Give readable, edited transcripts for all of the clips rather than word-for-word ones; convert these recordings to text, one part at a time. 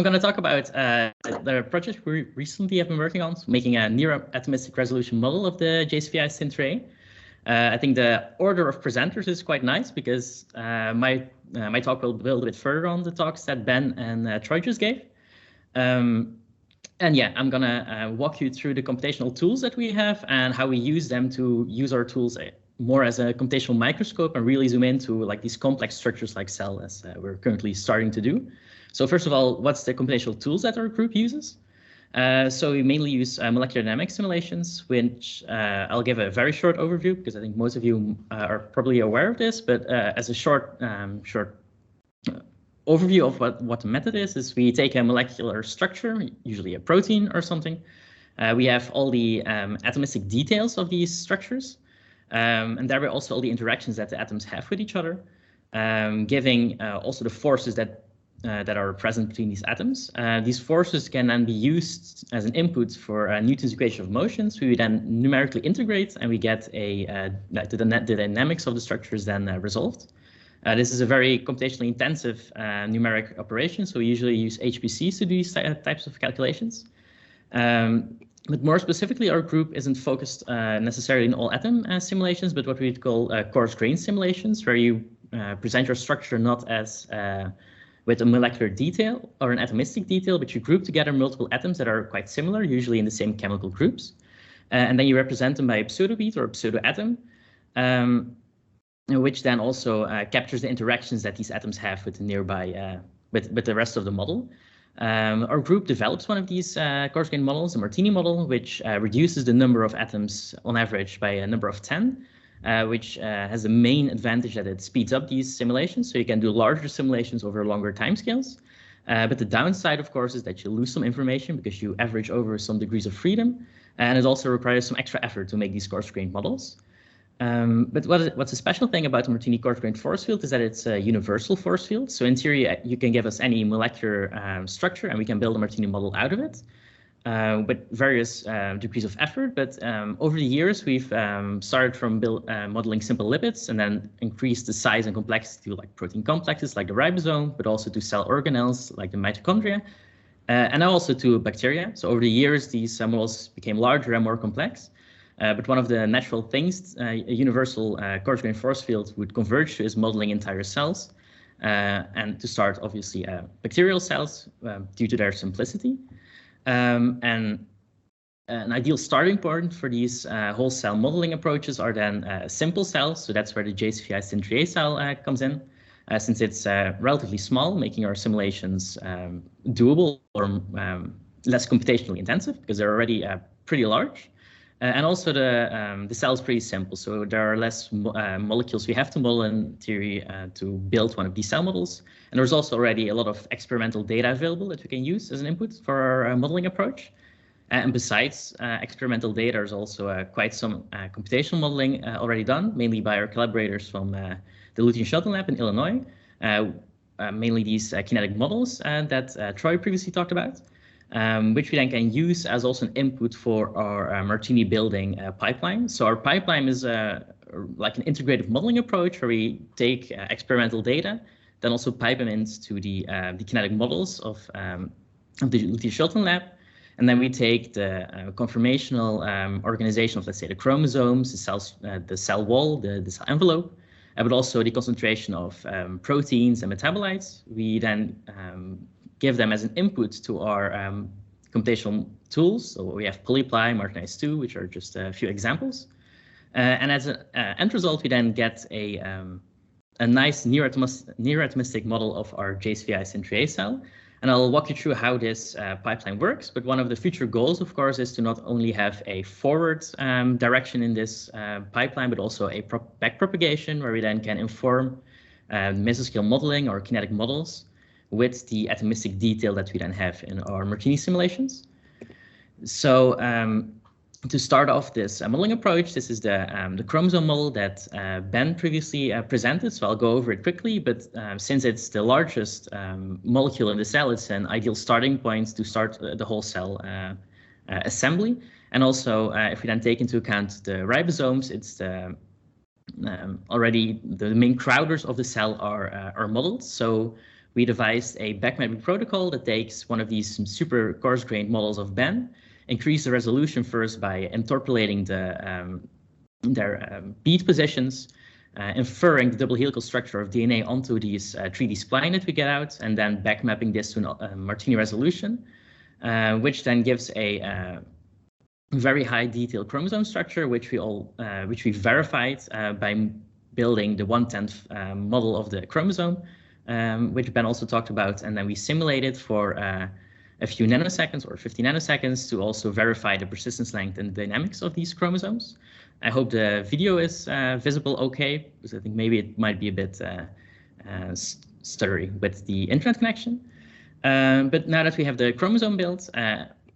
I'm going to talk about the project we recently have been working on, making a near atomistic resolution model of the JCVI-syn3A. I think the order of presenters is quite nice because my talk will build a bit further on the talks that Ben and Troy just gave. And yeah, I'm going to walk you through the computational tools that we have and how we use them to use our tools more as a computational microscope and really zoom into like these complex structures like cell as we're currently starting to do. So first of all, what's the computational tools that our group uses? So we mainly use molecular dynamics simulations, which I'll give a very short overview because I think most of you are probably aware of this, but as a short overview of what the method is we take a molecular structure, usually a protein or something. We have all the atomistic details of these structures, and there are also all the interactions that the atoms have with each other, giving also the forces that are present between these atoms. These forces can then be used as an input for Newton's equation of motions. We then numerically integrate and we get the dynamics of the structures then resolved. This is a very computationally intensive numeric operation, so we usually use HPCs to do these types of calculations. But more specifically, our group isn't focused necessarily in all atom simulations, but what we'd call coarse grain simulations, where you present your structure not as with a molecular detail or an atomistic detail, but you group together multiple atoms that are quite similar, usually in the same chemical groups. And then you represent them by a pseudobead or a pseudoatom, which then also captures the interactions that these atoms have with the nearby, with the rest of the model. Our group develops one of these coarse grain models, the Martini model, which reduces the number of atoms on average by a number of 10. Which has the main advantage that it speeds up these simulations, so you can do larger simulations over longer timescales. But the downside, of course, is that you lose some information because you average over some degrees of freedom, and it also requires some extra effort to make these coarse-grained models. But what's a special thing about the Martini coarse-grained force field is that it's a universal force field. So in theory, you can give us any molecular structure, and we can build a Martini model out of it. With various degrees of effort, but over the years we've started from modeling simple lipids and then increased the size and complexity to like protein complexes like the ribosome, but also to cell organelles like the mitochondria, and now also to bacteria. So over the years these models became larger and more complex, but one of the natural things a universal coarse-grained force field would converge to is modeling entire cells, and to start obviously bacterial cells due to their simplicity. And an ideal starting point for these whole cell modeling approaches are then simple cells. So that's where the JCVI-syn3A cell comes in, since it's relatively small, making our simulations doable or less computationally intensive because they're already pretty large. And also the cell is pretty simple, so there are less molecules we have to model in theory to build one of these cell models. And there's also already a lot of experimental data available that we can use as an input for our modeling approach. And besides experimental data, there's also quite some computational modeling already done, mainly by our collaborators from the Lutheran Shuttle Lab in Illinois, mainly these kinetic models that Troy previously talked about. Which we then can use as also an input for our Martini building pipeline. So our pipeline is like an integrative modeling approach where we take experimental data, then also pipe them into the kinetic models of the Lutheran Shuttle Lab. And then we take the conformational organization of, let's say, the chromosomes, the cell wall, the cell envelope, but also the concentration of proteins and metabolites. We then give them as an input to our computational tools. So we have polyply, Martinez-2, which are just a few examples. And as an end result, we then get a nice near-atomistic model of our JCVI-syn3A cell. And I'll walk you through how this pipeline works. But one of the future goals, of course, is to not only have a forward direction in this pipeline, but also a back propagation where we then can inform mesoscale modeling or kinetic models with the atomistic detail that we then have in our Martini simulations. So to start off this modeling approach, this is the chromosome model that Ben previously presented, so I'll go over it quickly, but since it's the largest molecule in the cell, it's an ideal starting point to start the whole cell assembly. And also, if we then take into account the ribosomes, it's already the main crowders of the cell are modeled. So we devised a backmapping protocol that takes one of these super coarse-grained models of Ben, increase the resolution first by interpolating their bead positions, inferring the double helical structure of DNA onto these 3D spline that we get out, and then backmapping this to a Martini resolution, which then gives a very high detailed chromosome structure, which we verified by building the 1/10 model of the chromosome, which Ben also talked about, and then we simulated for a few nanoseconds or 50 nanoseconds to also verify the persistence length and the dynamics of these chromosomes. I hope the video is visible okay, because I think maybe it might be a bit stuttery with the internet connection. But now that we have the chromosome built,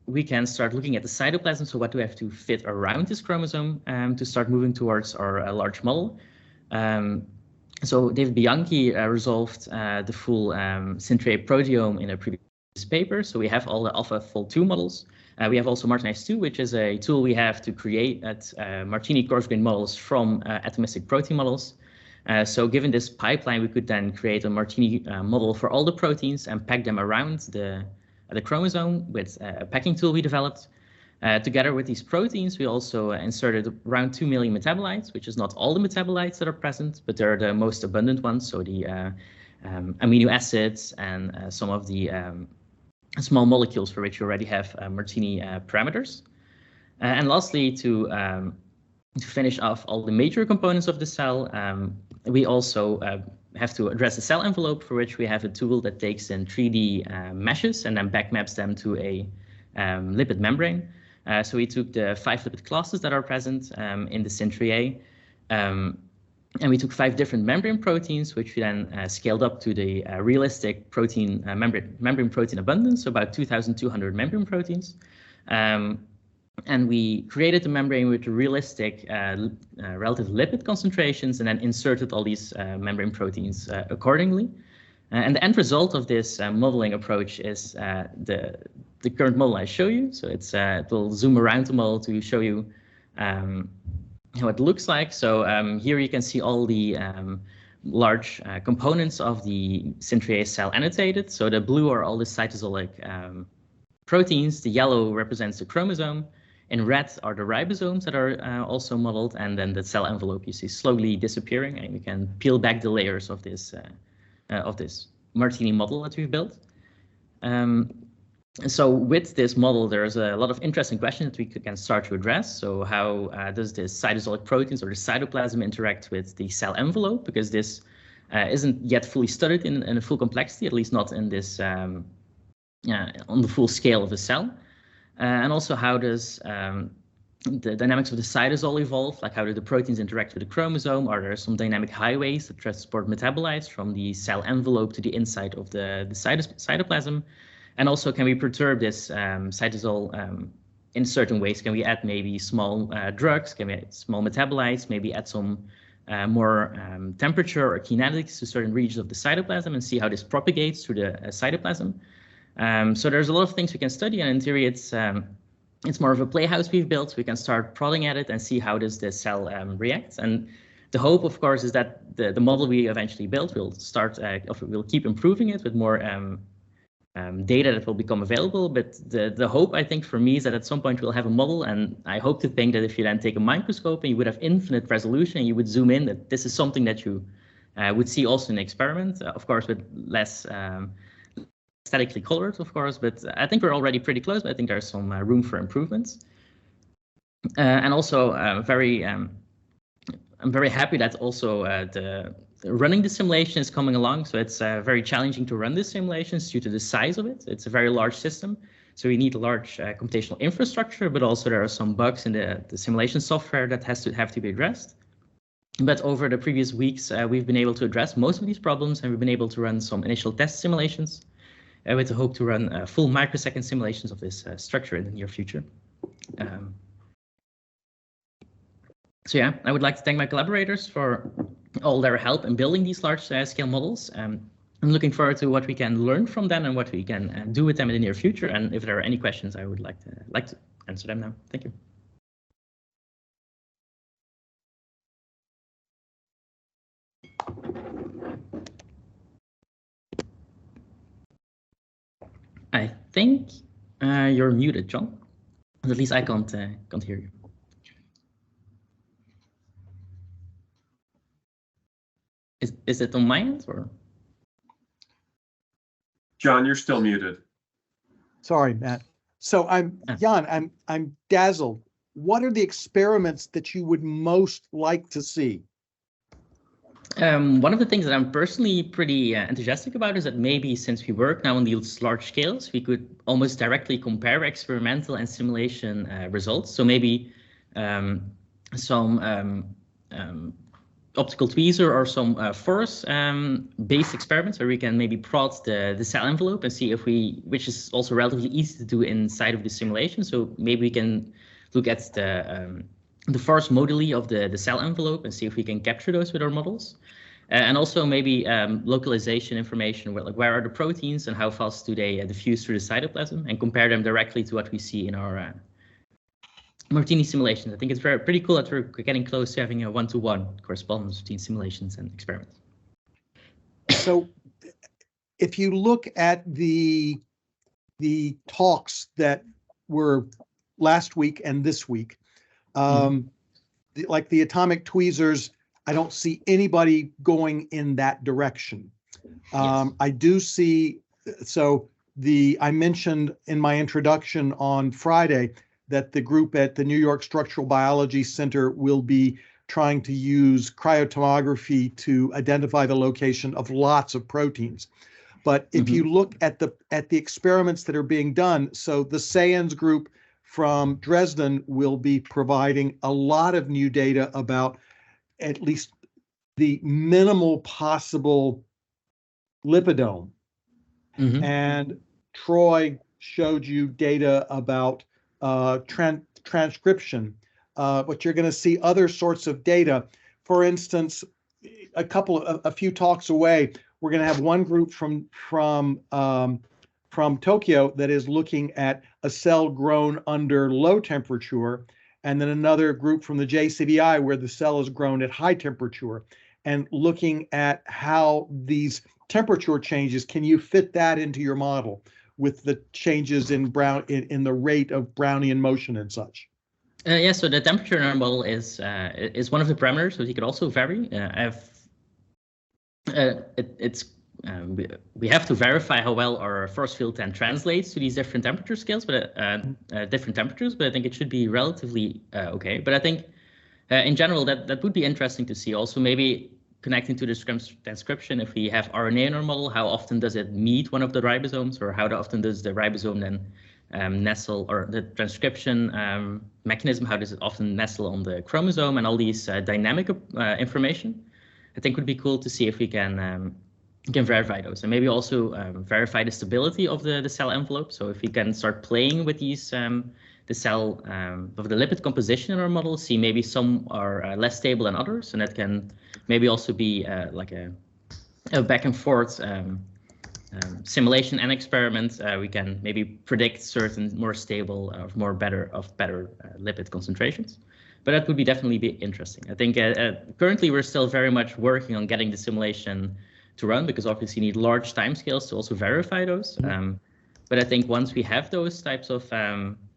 we can start looking at the cytoplasm. So what do we have to fit around this chromosome to start moving towards our large model? So David Bianchi resolved the full syn3A proteome in a previous paper. So we have all the AlphaFold 2 models. We have also Martinize2, which is a tool we have to create Martini coarse-grained models from atomistic protein models. So given this pipeline, we could then create a Martini model for all the proteins and pack them around the chromosome with a packing tool we developed. Together with these proteins, we also inserted around 2 million metabolites, which is not all the metabolites that are present, but they're the most abundant ones. So the amino acids and some of the small molecules for which you already have Martini parameters. And lastly, to finish off all the major components of the cell, we also have to address the cell envelope, for which we have a tool that takes in 3D meshes and then backmaps them to a lipid membrane. So we took the 5 lipid classes that are present in the syn3A, and we took 5 different membrane proteins, which we then scaled up to the realistic protein membrane protein abundance, so about 2,200 membrane proteins. And we created the membrane with realistic relative lipid concentrations, and then inserted all these membrane proteins accordingly. And the end result of this modeling approach is the current model I show you. So it will zoom around the model to show you how it looks like. So here you can see all the large components of the syn3A cell annotated. So the blue are all the cytosolic proteins. The yellow represents the chromosome. In red are the ribosomes that are also modeled, and then the cell envelope you see slowly disappearing, and you can peel back the layers of this Martini model that we've built. So with this model, there's a lot of interesting questions that we can start to address. So how does the cytosolic proteins or the cytoplasm interact with the cell envelope? Because this isn't yet fully studied in a full complexity, at least not in this on the full scale of the cell. And also, how does the dynamics of the cytosol evolve? Like, how do the proteins interact with the chromosome? Are there some dynamic highways that transport metabolites from the cell envelope to the inside of the cytoplasm? And also, can we perturb this cytosol in certain ways? Can we add maybe small drugs? Can we add small metabolites? Maybe add some more temperature or kinetics to certain regions of the cytoplasm and see how this propagates through the cytoplasm? So there's a lot of things we can study, and in theory, it's more of a playhouse we've built. We can start prodding at it and see how does the cell react. And the hope, of course, is that the model we eventually built will we'll keep improving it with more data that will become available. But the hope, I think, for me is that at some point we'll have a model, and I hope to think that if you then take a microscope and you would have infinite resolution and you would zoom in, that this is something that you would see also in an experiment, of course, with less aesthetically colored, of course, but I think we're already pretty close, but I think there's some room for improvements. And also I'm very happy that also running the simulation is coming along. So it's very challenging to run the simulations due to the size of it. It's a very large system, so we need a large computational infrastructure, but also there are some bugs in the simulation software that have to be addressed. But over the previous weeks, we've been able to address most of these problems, and we've been able to run some initial test simulations with the hope to run full microsecond simulations of this structure in the near future. So yeah, I would like to thank my collaborators for all their help in building these large-scale models. I'm looking forward to what we can learn from them and what we can do with them in the near future. And if there are any questions, I would like to answer them now. Thank you. I think you're muted, John. At least I can't hear you. Is it on my end or? John, you're still muted. Sorry, Matt. So Jan, I'm dazzled. What are the experiments that you would most like to see? One of the things that I'm personally pretty enthusiastic about is that maybe since we work now on these large scales, we could almost directly compare experimental and simulation results. So maybe some optical tweezer or some force-based experiments where we can maybe plot the cell envelope and see if which is also relatively easy to do inside of the simulation. So maybe we can look at the force moduli of the cell envelope and see if we can capture those with our models. And also maybe localization information, where are the proteins and how fast do they diffuse through the cytoplasm, and compare them directly to what we see in our Martini simulations. I think it's pretty cool that we're getting close to having a one-to-one correspondence between simulations and experiments. So if you look at the talks that were last week and this week, like the atomic tweezers, I don't see anybody going in that direction. Yes. I do see, so I mentioned in my introduction on Friday that the group at the New York Structural Biology Center will be trying to use cryotomography to identify the location of lots of proteins. But if you look at the experiments that are being done, so the Sayans group from Dresden will be providing a lot of new data about at least the minimal possible lipidome. And Troy showed you data about transcription, but you're going to see other sorts of data. For instance, a few talks away, we're going to have one group from Tokyo that is looking at a cell grown under low temperature, and then another group from the JCVI where the cell is grown at high temperature, and looking at how these temperature changes, can you fit that into your model with the changes in the rate of Brownian motion and such? Yeah, so the temperature in our model is one of the parameters, but it could also vary. We have to verify how well our force field then translates to these different temperature scales, but different temperatures. But I think it should be relatively okay. But I think in general that would be interesting to see. Also, maybe connecting to the transcription, if we have RNA in our model, how often does it meet one of the ribosomes, or how often does the ribosome then nestle, or the transcription mechanism, how does it often nestle on the chromosome, and all these dynamic information. I think would be cool to see if we can verify those, and maybe also verify the stability of the cell envelope. So if we can start playing with these the cell of the lipid composition in our model, see maybe some are less stable than others, and that can maybe also be like a back and forth simulation and experiment. We can maybe predict certain more stable or better lipid concentrations. But that would definitely be interesting. I think currently we're still very much working on getting the simulation to run, because obviously you need large timescales to also verify those. But I think once we have those types of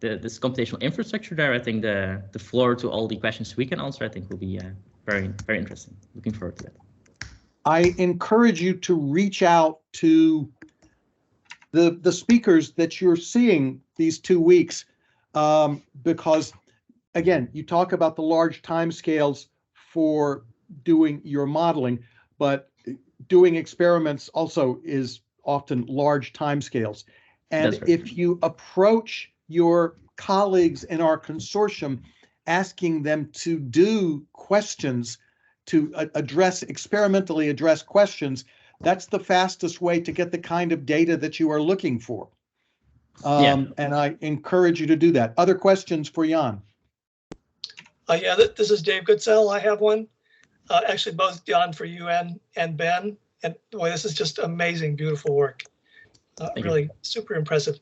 this computational infrastructure there, I think the floor to all the questions we can answer, I think, will be very, very interesting. Looking forward to that. I encourage you to reach out to the speakers that you're seeing these 2 weeks, because again, you talk about the large timescales for doing your modeling, but doing experiments also is often large timescales. And if you approach your colleagues in our consortium, asking them to do questions, to experimentally address questions, that's the fastest way to get the kind of data that you are looking for. And I encourage you to do that. Other questions for Jan? Yeah, this is Dave Goodsell. I have one. Actually, both Jan, for you and Ben. And boy, this is just amazing, beautiful work. Really super impressive.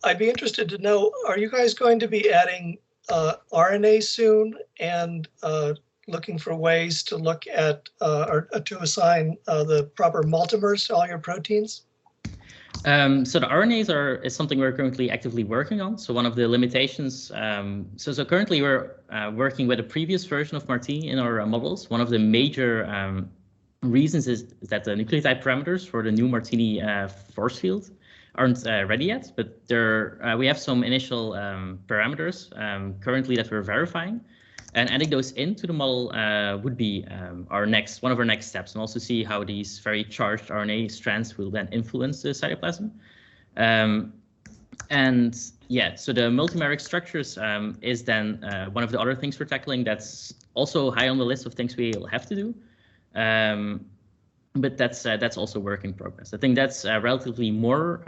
I'd be interested to know, are you guys going to be adding RNA soon, and looking for ways to look at or to assign the proper multimers to all your proteins? So the RNAs is something we're currently actively working on. So one of the limitations, so currently we're working with a previous version of Martini in our models. One of the major reasons is that the nucleotide parameters for the new Martini force field aren't ready yet, but we have some initial parameters currently that we're verifying. And adding those into the model would be one of our next steps, and also see how these very charged RNA strands will then influence the cytoplasm. And yeah, so the multimeric structures is then one of the other things we're tackling that's also high on the list of things we'll have to do. But that's also work in progress. I think that's relatively more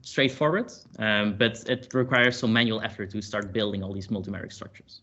straightforward, but it requires some manual effort to start building all these multimeric structures.